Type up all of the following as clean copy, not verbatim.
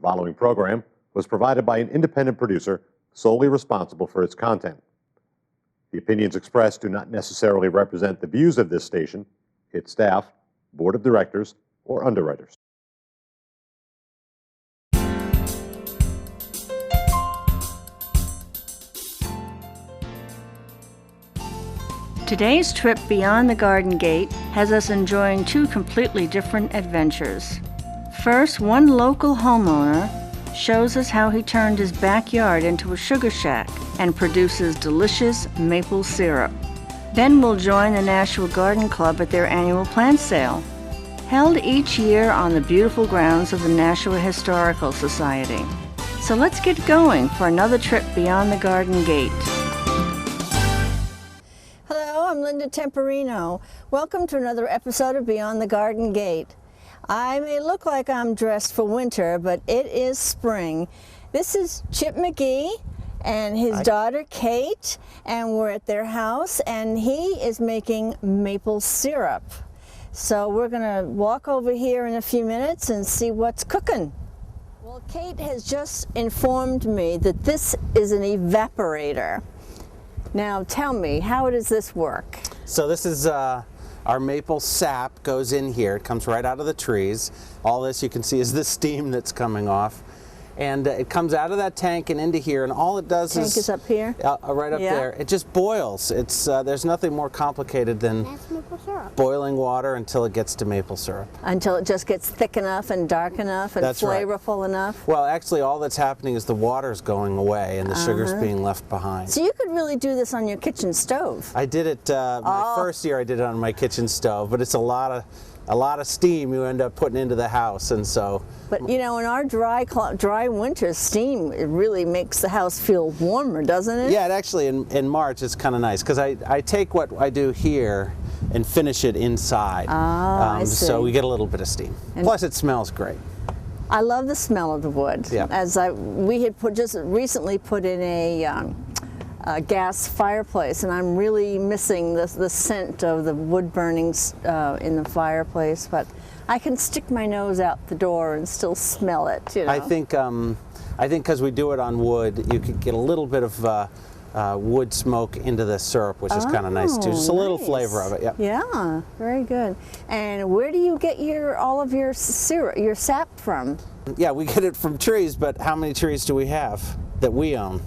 following program was provided by an independent producer solely responsible for its content. The opinions expressed do not necessarily represent the views of this station, its staff, board of directors, or underwriters. Today's trip beyond the Garden Gate has us enjoying two completely different adventures. First, one local homeowner shows us how he turned his backyard into a sugar shack and produces delicious maple syrup. Then we'll join the Nashua Garden Club at their annual plant sale, held each year on the beautiful grounds of the Nashua Historical Society. So let's get going for another trip beyond the Garden Gate. I'm Linda Temperino. Welcome to another episode of Beyond the Garden Gate. I may look like I'm dressed for winter, but it is spring. This is Chip McGee and his daughter Kate, and we're at their house, and he is making maple syrup. So we're going to walk over here in a few minutes and see what's cooking. Well, Kate has just informed me that this is an evaporator. Now tell me, how does this work? So this is our maple sap goes in here. It comes right out of the trees. All this you can see is the steam that's coming off. And it comes out of that tank and into here, and all it does Tank is up here? Right up there. It just boils. It's there's nothing more complicated than maple syrup. Boiling water until it gets to maple syrup. Until it just gets thick enough and dark enough and That's flavorful enough? Well, actually all that's happening is the water's going away and the sugar's being left behind. So you could really do this on your kitchen stove. I did it, my first year I did it on my kitchen stove, but it's a lot of steam you end up putting into the house, and so. But you know, in our dry winter, steam, it really makes the house feel warmer, doesn't it? Yeah, it actually in March it's kind of nice because I take what I do here and finish it inside. I see. So we get a little bit of steam. And plus it smells great. I love the smell of the wood. Yeah. We had just recently put in a gas fireplace, and I'm really missing the scent of the wood burnings in the fireplace, but I can stick my nose out the door and still smell it, you know. I think because we do it on wood, you could get a little bit of wood smoke into the syrup, which is kind of nice too. Just a little flavor of it. Yeah. Yeah, very good. And where do you get all of your syrup, your sap from? Yeah, we get it from trees, but how many trees do we have that we own?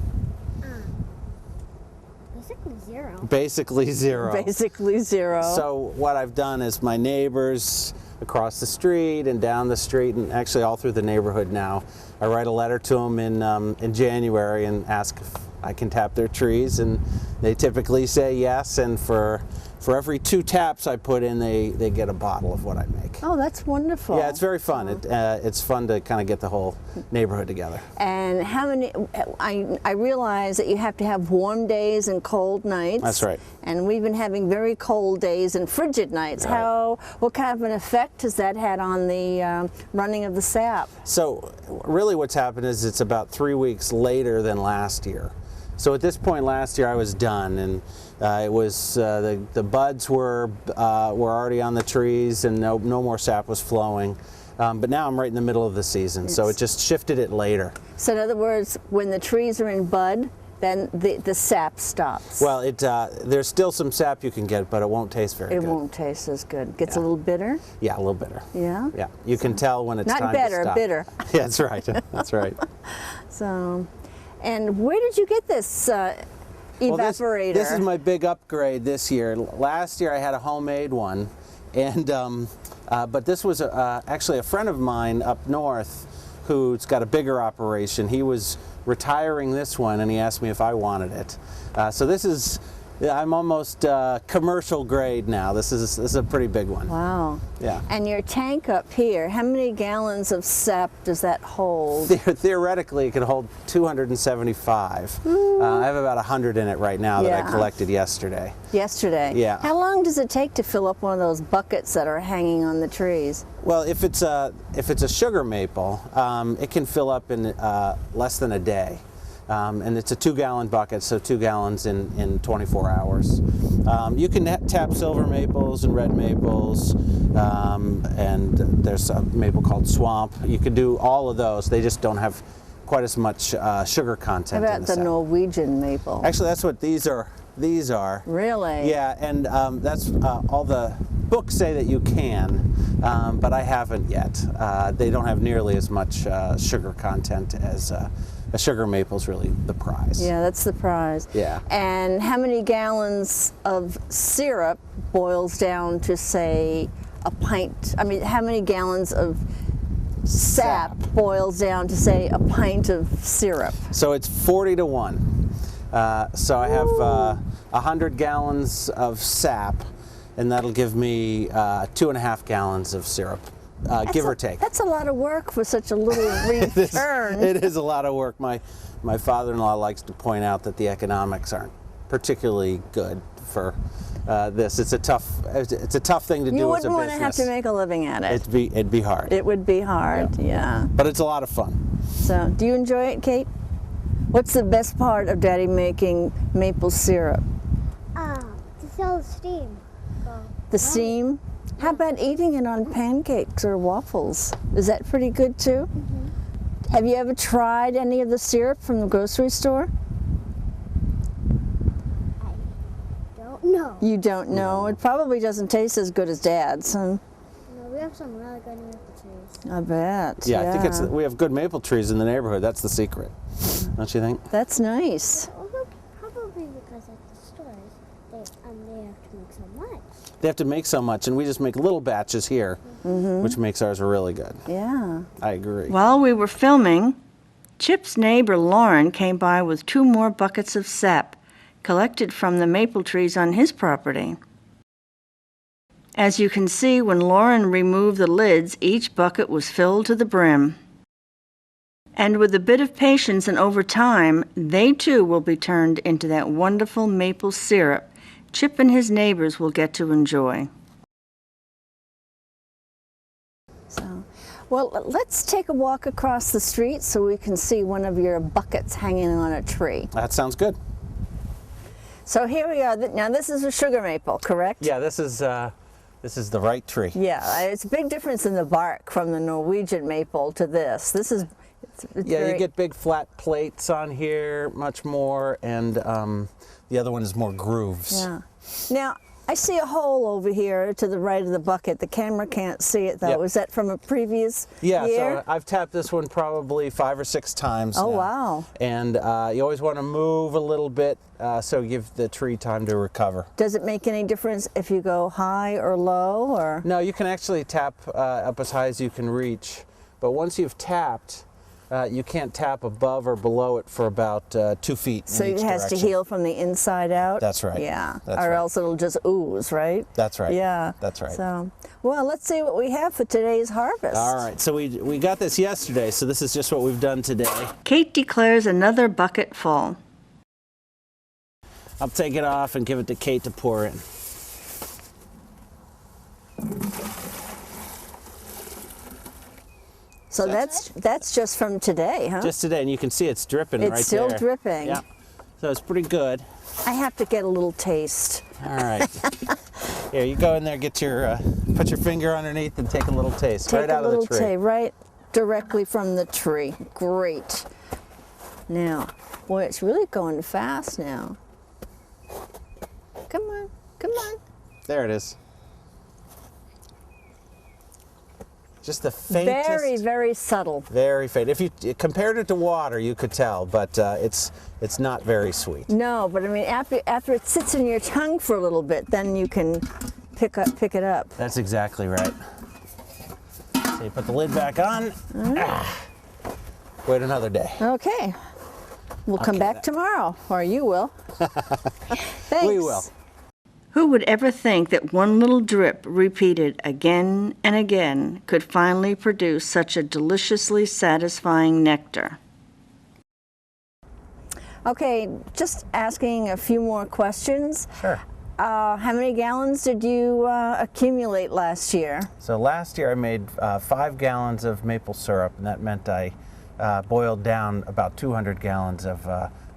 Basically zero. Basically zero. So what I've done is my neighbors across the street and down the street, and actually all through the neighborhood now, I write a letter to them in January and ask if I can tap their trees, and they typically say yes, and for every 2 taps I put in, they get a bottle of what I make. Oh, that's wonderful. Yeah, it's very fun. It's fun to kind of get the whole neighborhood together. And how many, I realize that you have to have warm days and cold nights. That's right. And we've been having very cold days and frigid nights. Right. What kind of an effect has that had on the running of the sap? So really what's happened is it's about 3 weeks later than last year. So at this point last year I was done, and it was the buds were already on the trees, and no more sap was flowing. But now I'm right in the middle of the season, so it just shifted it later. So in other words, when the trees are in bud, then the sap stops. Well, there's still some sap you can get, but it won't taste very good. It won't taste as good. Gets a little bitter? Yeah, a little bitter. Yeah? Yeah, you can tell when it's time to stop. Not bitter. Yeah, that's right. That's right. So, and where did you get this evaporator? Well, this is my big upgrade this year. Last year I had a homemade one, and but this was actually a friend of mine up north who's got a bigger operation. He was retiring this one, and he asked me if I wanted it. So this is, I'm almost commercial grade now. This is a pretty big one. Wow. Yeah. And your tank up here, how many gallons of sap does that hold? Theoretically, it could hold 275. I have about 100 in it right now that I collected yesterday. Yesterday? Yeah. How long does it take to fill up one of those buckets that are hanging on the trees? Well, if it's a sugar maple, it can fill up in less than a day. And it's a 2-gallon bucket, so 2 gallons in 24 hours. You can tap silver maples and red maples, and there's a maple called Swamp. You could do all of those. They just don't have quite as much sugar content. How in about the sap. Norwegian maple? Actually, that's what these are. These are. Really? Yeah, and that's all the books say that you can, but I haven't yet. They don't have nearly as much sugar content as a sugar maple's really the prize. Yeah, that's the prize. Yeah. And how many gallons of syrup boils down to, say, a pint? I mean, how many gallons of sap boils down to, say, a pint of syrup? So it's 40 to 1. So I have 100 gallons of sap, and that'll give me 2.5 gallons of syrup, give or take. That's a lot of work for such a little return. It is a lot of work. My father-in-law likes to point out that the economics aren't particularly good for this. It's a tough thing to do as a business. You wouldn't want to have to make a living at it. It'd be hard. It would be hard, yeah. But it's a lot of fun. So, do you enjoy it, Kate? What's the best part of Daddy making maple syrup? To sell the steam. The steam? How about eating it on pancakes or waffles? Is that pretty good too? Mm-hmm. Have you ever tried any of the syrup from the grocery store? I don't know. You don't know? It probably doesn't taste as good as Dad's, huh? No, we have some really good maple trees. I bet. Yeah, I think we have good maple trees in the neighborhood. That's the secret, don't you think? That's nice. Probably because at the stores, they have to make so much. They have to make so much, and we just make little batches here, which makes ours really good. Yeah. I agree. While we were filming, Chip's neighbor Lauren came by with 2 more buckets of sap collected from the maple trees on his property. As you can see, when Lauren removed the lids, each bucket was filled to the brim. And with a bit of patience and over time, they too will be turned into that wonderful maple syrup Chip and his neighbors will get to enjoy. So, well, let's take a walk across the street so we can see one of your buckets hanging on a tree. That sounds good. So here we are. Now this is a sugar maple, correct? Yeah, this is the right tree. Yeah, it's a big difference in the bark from the Norwegian maple to this. This is it's Yeah, very, you get big flat plates on here, much more, and the other one is more grooves. Yeah. Now, I see a hole over here to the right of the bucket. The camera can't see it though. Yep. Is that from a previous Yeah, year? so I've tapped this one probably 5 or 6 times Oh, now. wow. And you always want to move a little bit, so give the tree time to recover. Does it make any difference if you go high or low, or? No, you can actually tap up as high as you can reach, but once you've tapped, you can't tap above or below it for about 2 feet So in it each has direction. to heal from the inside out? That's right. Yeah, That's or right. else it'll just ooze, right? That's right. Yeah. That's right. So, well, let's see what we have for today's harvest. All right, so we got this yesterday, so this is just what we've done today. Kate declares another bucket full. I'll take it off and give it to Kate to pour in. So that's just from today, huh? Just today, and you can see it's dripping right there. It's still dripping. Yeah, so it's pretty good. I have to get a little taste. All right. Here, you go in there, get your, put your finger underneath and take a little taste Take right out a little of the tree. right directly from the tree. Great. Now, boy, it's really going fast now. Come on, come on. There it is. Just the faintest. Very, very subtle. Very faint. If you compared it to water, you could tell, but it's not very sweet. No, but I mean, after it sits in your tongue for a little bit, then you can pick it up. That's exactly right. So you put the lid back on. Wait another day. Okay. We'll come back tomorrow, or you will. Thanks. We will. Who would ever think that one little drip repeated again and again could finally produce such a deliciously satisfying nectar? Okay, just asking a few more questions. Sure. How many gallons did you accumulate last year? So last year I made 5 gallons of maple syrup, and that meant I boiled down about 200 gallons of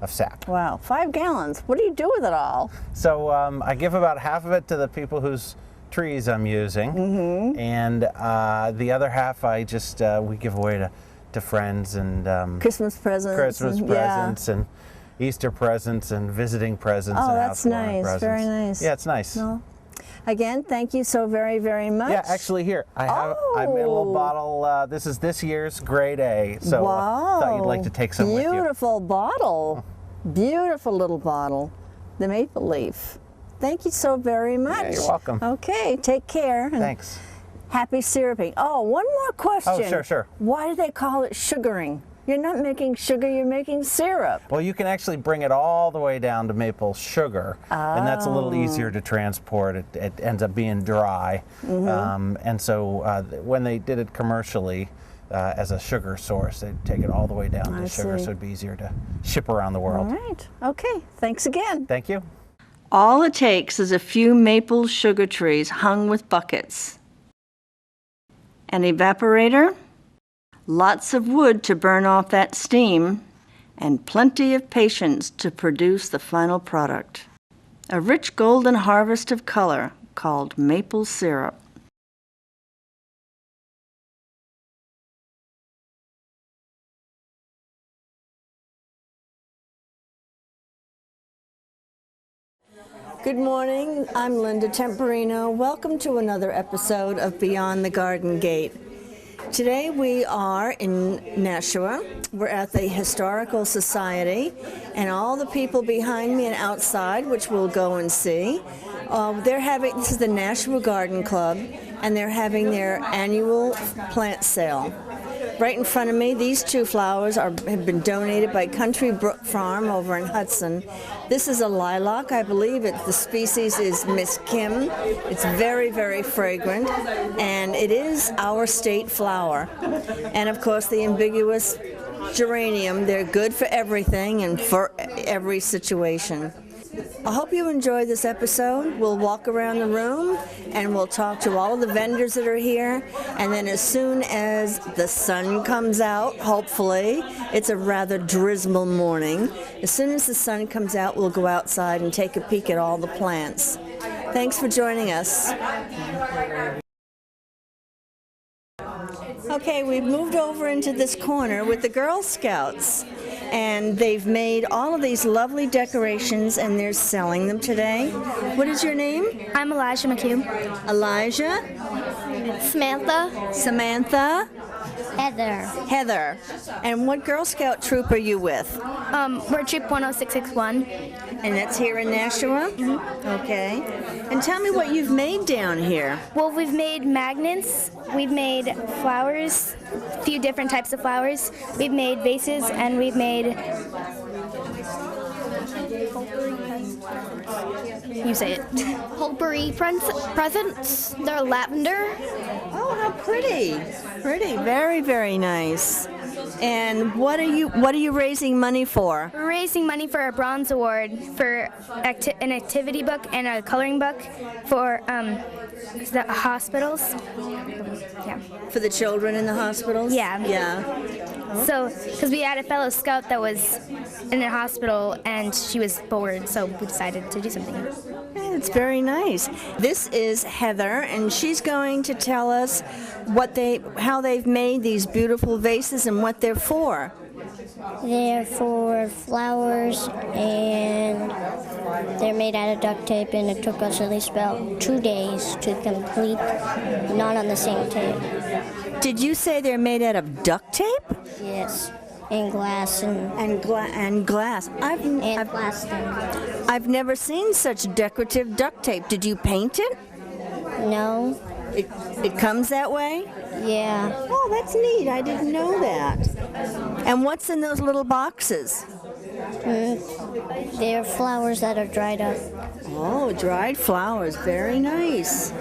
sap. Wow, 5 gallons. What do you do with it all? So I give about half of it to the people whose trees I'm using, and the other half I just we give away to friends and Christmas presents. And Easter presents and visiting presents. Oh, and that's housewarming nice. presents. Very nice. Yeah, it's nice. Well, again, thank you so very, very much. Yeah, actually, here I made a little bottle. This is this year's Grade A. So wow. thought you'd like to take some with you. Beautiful bottle. Beautiful little bottle. The maple leaf. Thank you so very much. Yeah, you're welcome. Okay, take care. And Thanks. happy syruping. Oh, one more question. Oh, sure. Why do they call it sugaring? You're not making sugar, you're making syrup. Well, you can actually bring it all the way down to maple sugar, and that's a little easier to transport. It ends up being dry, and so when they did it commercially as a sugar source, they'd take it all the way down to sugar, so it'd be easier to ship around the world. All right. Okay. Thanks again. Thank you. All it takes is a few maple sugar trees hung with buckets, an evaporator, lots of wood to burn off that steam, and plenty of patience to produce the final product. A rich golden harvest of color called maple syrup. Good morning. I'm Linda Temporino. Welcome to another episode of Beyond the Garden Gate. Today we are in Nashua. We're at the Historical Society, and all the people behind me and outside, which we'll go and see, this is the Nashua Garden Club, and they're having their annual plant sale. Right in front of me, these two flowers have been donated by Country Brook Farm over in Hudson. This is a lilac, I believe. The species is Miss Kim. It's very, very fragrant, and it is our state flower. And of course, the ambiguous geranium. They're good for everything and for every situation. I hope you enjoy this episode. We'll walk around the room and we'll talk to all of the vendors that are here. And then as soon as the sun comes out, hopefully, it's a rather drizzle morning. As soon as the sun comes out, we'll go outside and take a peek at all the plants. Thanks for joining us. Okay, we've moved over into this corner with the Girl Scouts. And they've made all of these lovely decorations, and they're selling them today. What is your name? I'm Elijah McHugh. Elijah. Samantha. Samantha. Heather. Heather. And what Girl Scout troop are you with? We're Troop 10661. And that's here in Nashua? Mm-hmm. Okay. And tell me what you've made down here. Well, we've made magnets, we've made flowers, a few different types of flowers. We've made vases, and we've made... You say it. Potpourri presents. They're lavender. Oh, how pretty. Pretty. Very, very nice. And what are you raising money for? We're raising money for a bronze award for an activity book and a coloring book for the hospitals. Yeah. For the children in the hospitals? Yeah. Yeah. So, because we had a fellow scout that was in a hospital and she was bored, so we decided to do something. It's very nice. This is Heather, and she's going to tell us how they've made these beautiful vases and what they're for. They're for flowers, and they're made out of duct tape, and it took us at least about 2 days to complete, not on the same tape. Did you say they're made out of duct tape? Yes, and glass And glass. plastic. I've never seen such decorative duct tape. Did you paint it? No? It comes that way? Yeah. Oh, that's neat. I didn't know that. And what's in those little boxes? They're flowers that are dried up. Oh, dried flowers. Very nice.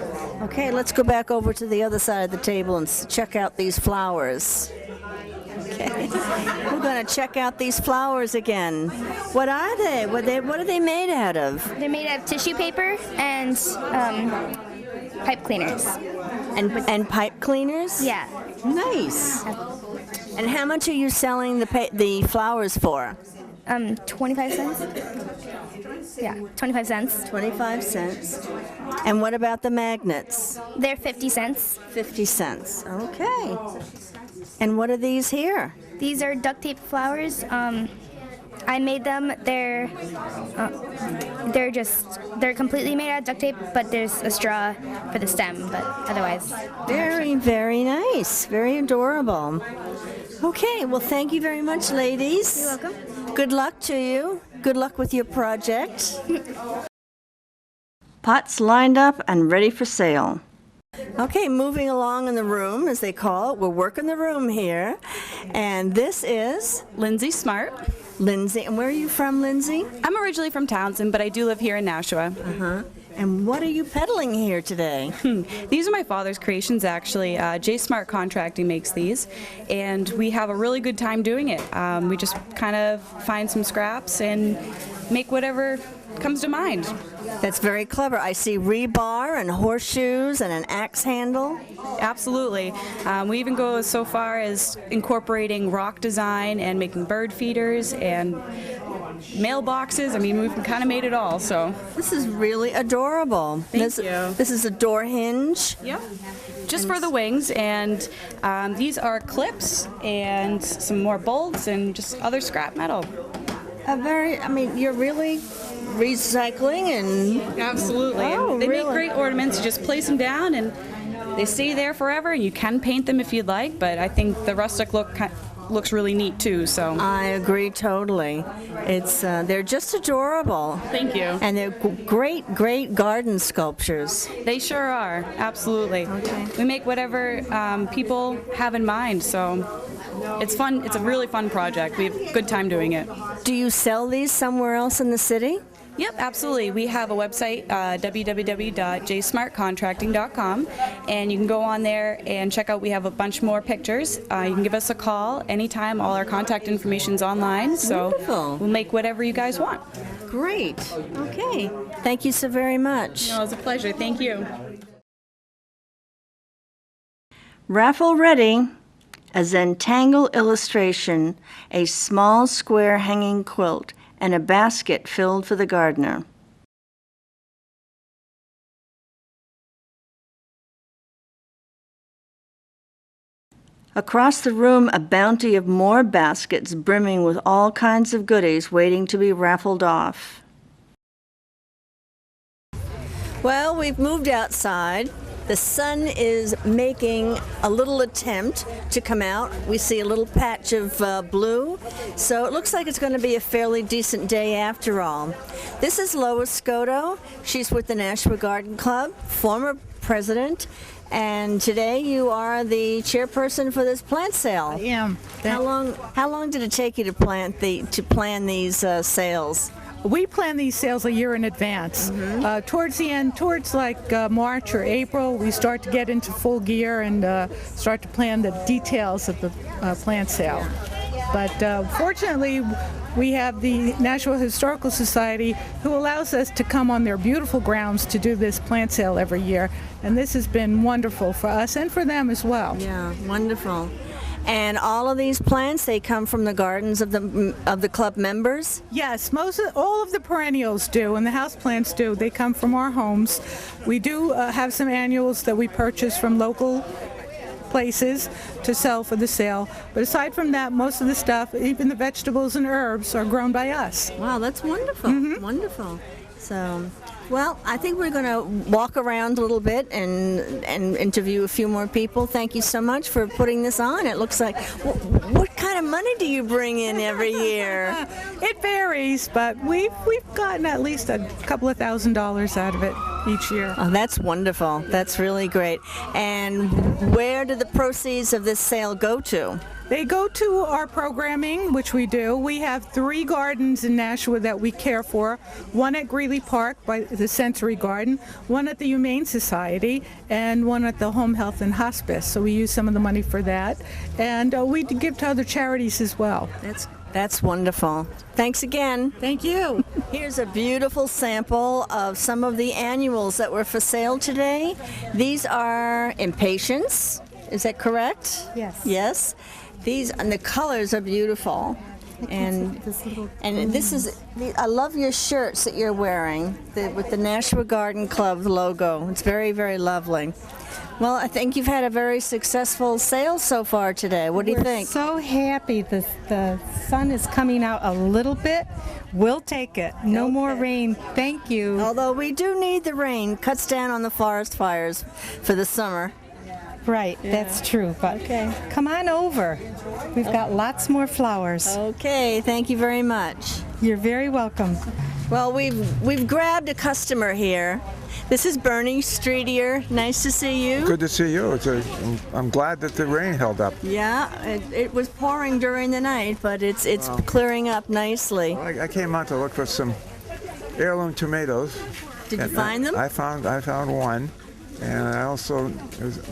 Okay, let's go back over to the other side of the table and check out these flowers. Okay. We're going to check out these flowers again. What are they? What are they made out of? They're made out of tissue paper and pipe cleaners. And pipe cleaners? Yeah. Nice. And how much are you selling the flowers for? 25 cents. Yeah, 25 cents. 25 cents. And what about the magnets? They're 50 cents. 50 cents. Okay. And what are these here? These are duct tape flowers. I made them. They're completely made out of duct tape, but there's a straw for the stem. But otherwise, Very, very nice. Very adorable. Okay, well, thank you very much, ladies. You're welcome. Good luck to you. Good luck with your project. Pots lined up and ready for sale. Okay, moving along in the room, as they call it. We're working the room here. And this is Lindsay Smart. Lindsay. And where are you from, Lindsay? I'm originally from Townsend, but I do live here in Nashua. And what are you peddling here today? These are my father's creations, actually. J Smart Contracting makes these, and we have a really good time doing it. We just kind of find some scraps and make whatever comes to mind. That's very clever. I see rebar and horseshoes and an axe handle. Absolutely. We even go so far as incorporating rock design and making bird feeders and mailboxes. I mean, we've kind of made it all, so. This is really adorable. Thank you. This is a door hinge. Yep. Just for the wings, and these are clips and some more bolts and just other scrap metal. You're really recycling and... Absolutely. Oh, And they really? make great ornaments. You just place them down and they stay there forever, and you can paint them if you'd like, but I think the rustic look looks really neat too, so. I agree totally. They're just adorable. Thank you. And they're great, great garden sculptures. They sure are, absolutely. Okay. We make whatever people have in mind, so it's fun. It's a really fun project. We have a good time doing it. Do you sell these somewhere else in the city? Yep, absolutely. We have a website, www.jsmartcontracting.com, and you can go on there and check out. We have a bunch more pictures. You can give us a call anytime. All our contact information's online, so Wonderful. we'll make whatever you guys want. Great. Okay. Thank you so very much. No, it was a pleasure. Thank you. Raffle ready. A Zentangle illustration, a small square hanging quilt, and a basket filled for the gardener. Across the room, a bounty of more baskets brimming with all kinds of goodies waiting to be raffled off. Well, we've moved outside. The sun is making a little attempt to come out. We see a little patch of blue, so it looks like it's going to be a fairly decent day after all. This is Lois Scotto. She's with the Nashua Garden Club, former president, and today you are the chairperson for this plant sale. I am. How long did it take you to plan these sales? We plan these sales a year in advance. Towards the end, March or April, we start to get into full gear and start to plan the details of the plant sale. But fortunately, we have the Nashua Historical Society who allows us to come on their beautiful grounds to do this plant sale every year. And this has been wonderful for us and for them as well. Yeah, wonderful. And all of these plants, they come from the gardens of the club members? Yes, all of the perennials do, and the house plants do. They come from our homes. We do have some annuals that we purchase from local places to sell for the sale. But aside from that, most of the stuff, even the vegetables and herbs, are grown by us. Wow, that's wonderful. Wonderful. So, well, I think we're going to walk around a little bit and interview a few more people. Thank you so much for putting this on. It looks like, what kind of money do you bring in every year? It varies, but we've gotten at least a couple of $1,000s out of it each year. Oh, that's wonderful. That's really great. And where do the proceeds of this sale go to? They go to our programming, which we do. We have 3 gardens in Nashua that we care for. One at Greeley Park by the Sensory Garden, one at the Humane Society, and one at the Home Health and Hospice. So we use some of the money for that. And we give to other charities as well. That's wonderful. Thanks again. Thank you. Here's a beautiful sample of some of the annuals that were for sale today. These are impatiens. Is that correct? Yes. Yes. These and the colors are beautiful. And this is, I love your shirts that you're wearing with the Nashua Garden Club logo. It's very, very lovely. Well, I think you've had a very successful sale so far today. What do you think? So happy the sun is coming out a little bit. We'll take it. No more rain. Thank you. Although we do need the rain. Cuts down on the forest fires for the summer. Right, that's true. But come on over. We've got lots more flowers. Okay, thank you very much. You're very welcome. Well, we've grabbed a customer here. This is Bernie Streetier. Nice to see you. Good to see you. I'm glad that the rain held up. Yeah, it was pouring during the night, but it's clearing up nicely. Well, I came out to look for some heirloom tomatoes. Did you find them? I found one, and I also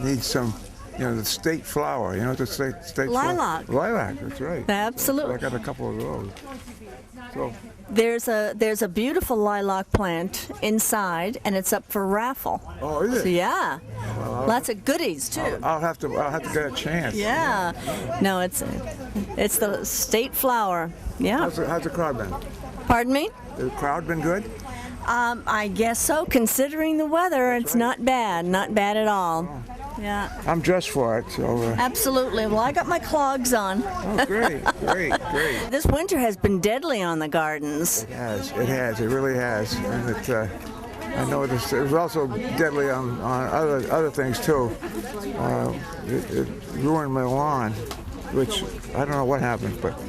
need some, the state flower. The state lilac. Flower. Lilac. That's right. Absolutely. So I got a couple of those. So. There's a beautiful lilac plant inside, and it's up for raffle. Oh, is it? So, yeah, lots of goodies too. I'll have to get a chance. Yeah, no, it's the state flower. Yeah. How's the crowd been? Pardon me? The crowd been good? I guess so. Considering the weather, it's not bad at all. Oh. Yeah. I'm dressed for it, so. Absolutely. Well, I got my clogs on. Oh, great. This winter has been deadly on the gardens. It has. It really has. And I know it was also deadly on other things too. It ruined my lawn, which I don't know what happened, but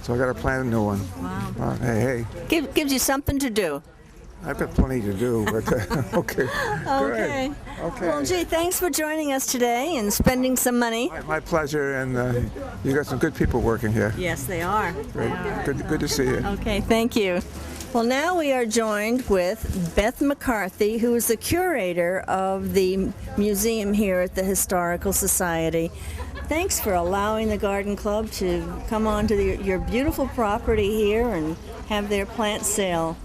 so I got to plant a new one. Wow. Hey. Gives you something to do. I've got plenty to do, but okay. Okay. Well, gee, thanks for joining us today and spending some money. My pleasure, and you got some good people working here. Yes, they are. Great. Good to see you. Okay, thank you. Well, now we are joined with Beth McCarthy, who is the curator of the museum here at the Historical Society. Thanks for allowing the Garden Club to come onto your beautiful property here and have their plant sale.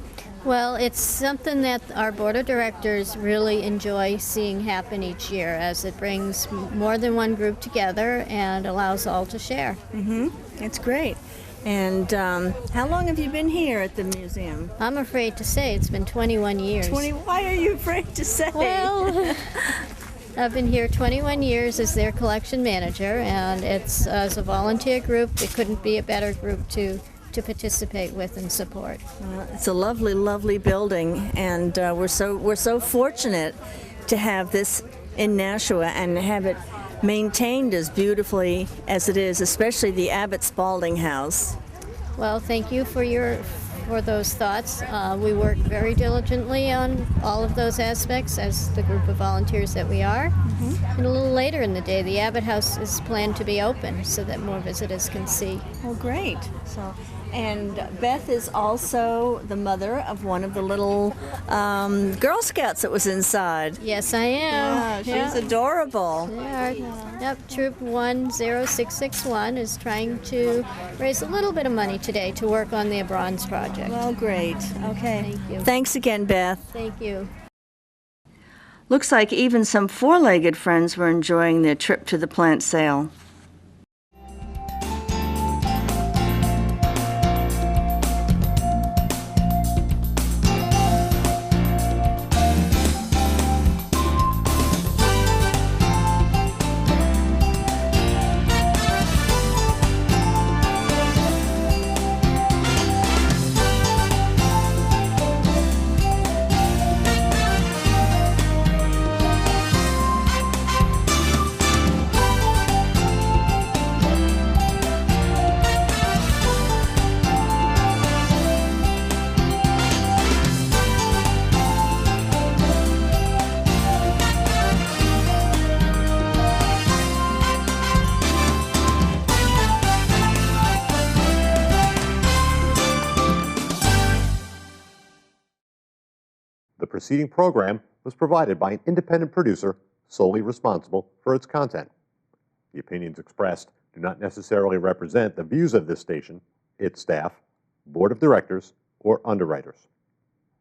Well, it's something that our board of directors really enjoy seeing happen each year, as it brings more than one group together and allows all to share. It's great. And how long have you been here at the museum? I'm afraid to say it's been 21 years. Why are you afraid to say? Well, I've been here 21 years as their collection manager, and it's as a volunteer group. It couldn't be a better group to participate with and support. It's a lovely, lovely building, and we're so fortunate to have this in Nashua and have it maintained as beautifully as it is, especially the Abbott Spalding House. Well, thank you for those thoughts. We work very diligently on all of those aspects as the group of volunteers that we are. And a little later in the day, the Abbott House is planned to be open so that more visitors can see. Oh, great. And Beth is also the mother of one of the little Girl Scouts that was inside. Yes, I am. Yeah, she's adorable. Yep, Troop 10661 is trying to raise a little bit of money today to work on their bronze project. Well, great. Okay. Thank you. Thanks again, Beth. Thank you. Looks like even some four-legged friends were enjoying their trip to the plant sale. The preceding program was provided by an independent producer solely responsible for its content. The opinions expressed do not necessarily represent the views of this station, its staff, board of directors, or underwriters.